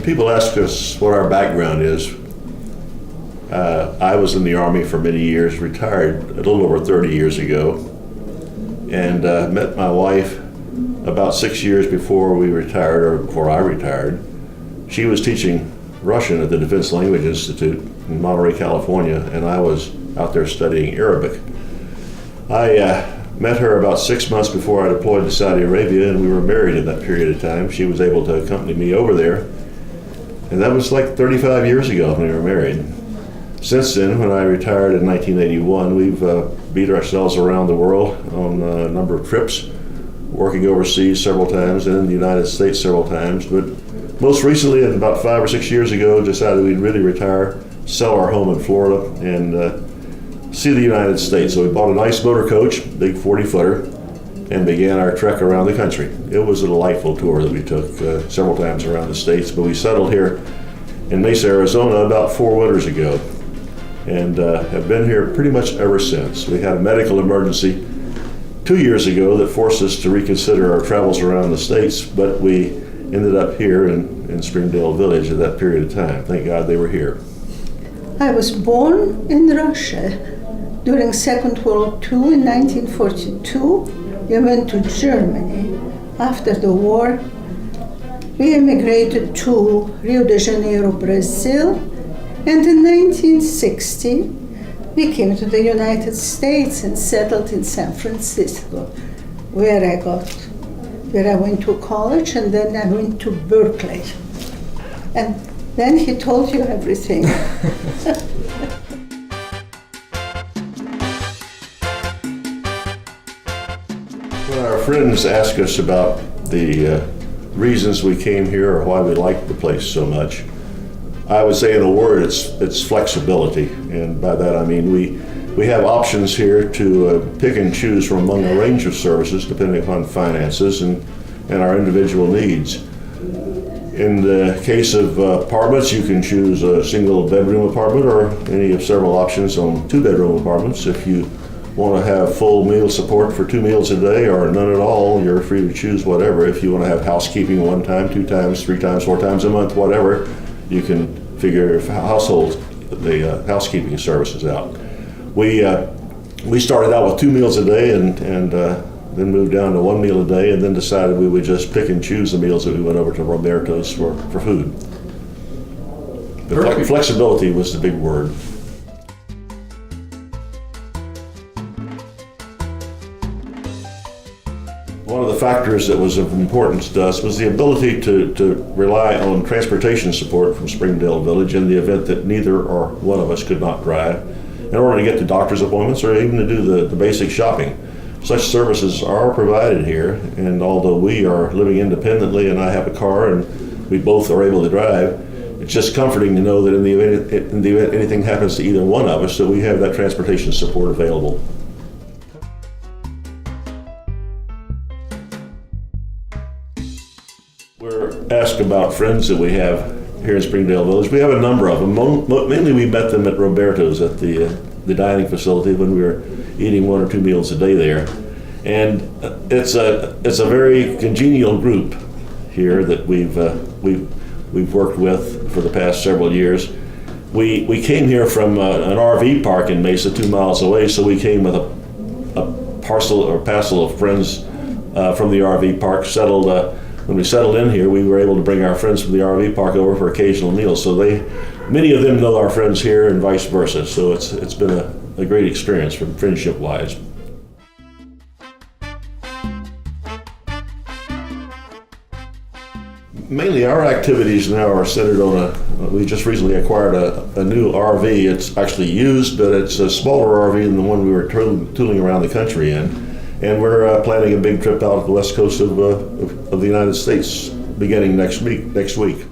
people ask us what our background is, I was in the Army for many years, retired a little over 30 years ago, and met my wife about 6 years before we retired, or before I retired. She was teaching Russian at the Defense Language Institute in Monterey, California, and I was out there studying Arabic. I met her about 6 months before I deployed to Saudi Arabia, and we were married in that period of time. She was able to accompany me over there, and that was like 35 years ago when we were married. Since then, when I retired in 1981, we've beat ourselves around the world on a number of trips, working overseas several times and in the United States several times. But most recently, about 5 or 6 years ago, decided we'd really retire, sell our home in Florida, and see the United States. So we bought a nice motor coach, big 40-footer, and began our trek around the country. It was a delightful tour that we took several times around the States, but we settled here in Mesa, Arizona about 4 winters ago, and have been here pretty much ever since. We had a medical emergency 2 years ago that forced us to reconsider our travels around the States, but we ended up here in Springdale Village at that period of time. Thank God they were here. I was born in Russia during Second World War in 1942. We went to Germany. After the war, we emigrated to Rio de Janeiro, Brazil, and in 1960, we came to the United States and settled in San Francisco, where I went to college, and then I went to Berkeley. And then he told you everything. When our friends ask us about the reasons we came here or why we like the place so much, I would say in a word, it's flexibility. And by that I mean we have options here to pick and choose from among a range of services depending upon finances and our individual needs. In the case of apartments, you can choose a single bedroom apartment or any of several options on 2-bedroom apartments. If you want to have full meal support for 2 meals a day or none at all, you're free to choose whatever. If you want to have housekeeping 1 time, 2 times, 3 times, 4 times a month, whatever, you can figure the housekeeping services out. We started out with 2 meals a day and then moved down to 1 meal a day, and then decided we would just pick and choose the meals that we went over to Roberto's for food. But flexibility was the big word. One of the factors that was of importance to us was the ability to rely on transportation support from Springdale Village in the event that neither or one of us could not drive, in order to get to doctor's appointments or even to do the basic shopping. Such services are provided here, and although we are living independently and I have a car and we both are able to drive, it's just comforting to know that in the event anything happens to either one of us, that we have that transportation support available. We're asked about friends that we have here in Springdale Village. We have a number of them. Mainly we met them at Roberto's at the dining facility when we were eating 1 or 2 meals a day there. And it's a very congenial group here that we've worked with for the past several years. We came here from an RV park in Mesa 2 miles away, so we came with a parcel of friends from the RV park. When we settled in here, we were able to bring our friends from the RV park over for occasional meals. So many of them know our friends here and vice versa. So it's been a great experience from friendship-wise. Mainly our activities now are centered on we just recently acquired a new RV. It's actually used, but it's a smaller RV than the one we were tooling around the country in. And we're planning a big trip out to the west coast of the United States beginning next week.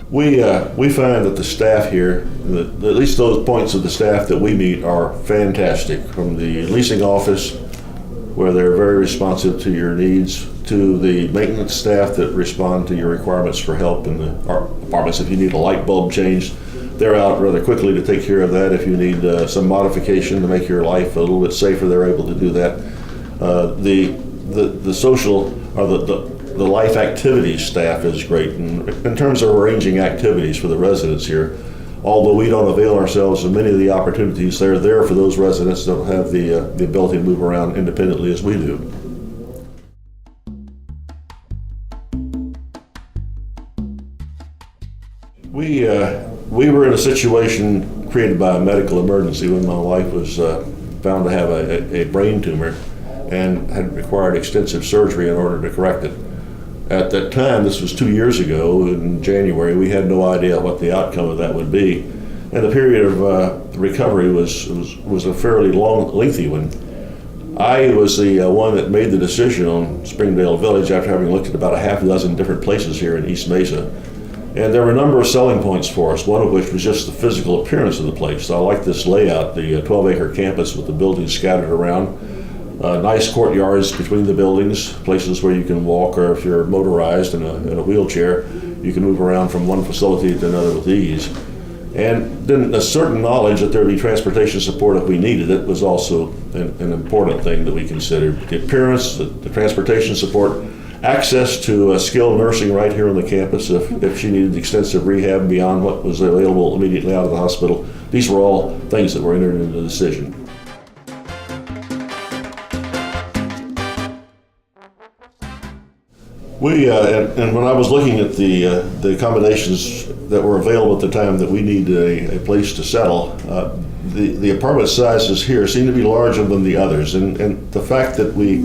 We find that the staff here, at least those points of the staff that we meet, are fantastic. From the leasing office, where they're very responsive to your needs, to the maintenance staff that respond to your requirements for help in the apartments. If you need a light bulb changed, they're out rather quickly to take care of that. If you need some modification to make your life a little bit safer, they're able to do that. The social or the life activities staff is great in terms of arranging activities for the residents here. Although we don't avail ourselves of many of the opportunities, they're there for those residents that don't have the ability to move around independently as we do. We were in a situation created by a medical emergency when my wife was found to have a brain tumor and had required extensive surgery in order to correct it. At that time, this was 2 years ago, in January, we had no idea what the outcome of that would be. And the period of recovery was a fairly lengthy one. I was the one that made the decision on Springdale Village after having looked at about a half dozen different places here in East Mesa. And there were a number of selling points for us, one of which was just the physical appearance of the place. I like this layout, the 12-acre campus with the buildings scattered around. Nice courtyards between the buildings, places where you can walk, or if you're motorized in a wheelchair, you can move around from one facility to another with ease. And then a certain knowledge that there would be transportation support if we needed it was also an important thing that we considered. The appearance, the transportation support, access to skilled nursing right here on the campus if she needed extensive rehab beyond what was available immediately out of the hospital. These were all things that were entered into the decision. And when I was looking at the accommodations that were available at the time that we needed a place to settle, the apartment sizes here seem to be larger than the others, and the fact that we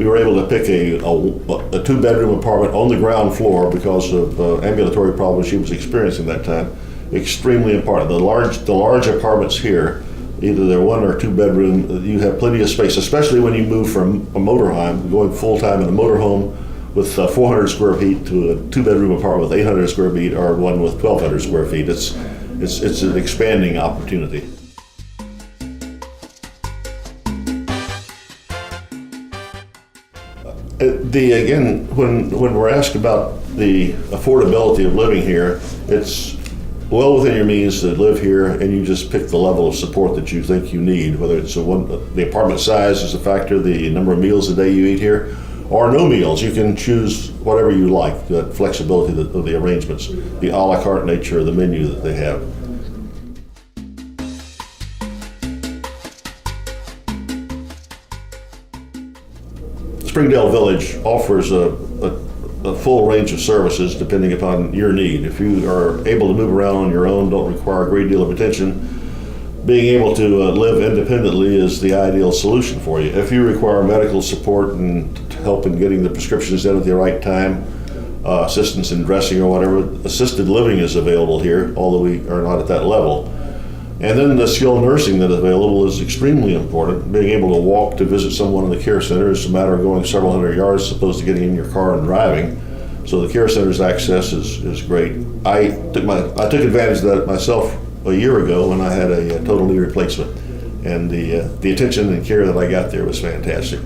were able to pick a two-bedroom apartment on the ground floor because of ambulatory problems she was experiencing that time, extremely important. The large apartments here, either they're one or two bedroom, you have plenty of space, especially when you move from a motorhome, going full-time in a motorhome with 400 square feet to a two-bedroom apartment with 800 square feet, or one with 1,200 square feet. It's an expanding opportunity. Again, when we're asked about the affordability of living here, it's well within your means to live here, and you just pick the level of support that you think you need, whether it's the apartment size is a factor, the number of meals a day you eat here, or no meals. You can choose whatever you like, the flexibility of the arrangements, the a la carte nature of the menu that they have. Springdale Village offers a full range of services depending upon your need. If you are able to move around on your own, don't require a great deal of attention, being able to live independently is the ideal solution for you. If you require medical support and help in getting the prescriptions in at the right time, assistance in dressing or whatever, assisted living is available here, although we are not at that level. And then the skilled nursing that is available is extremely important. Being able to walk to visit someone in the care center is a matter of going several hundred yards as opposed to getting in your car and driving. So the care center's access is great. I took advantage of that myself a year ago when I had a total knee replacement, and the attention and care that I got there was fantastic.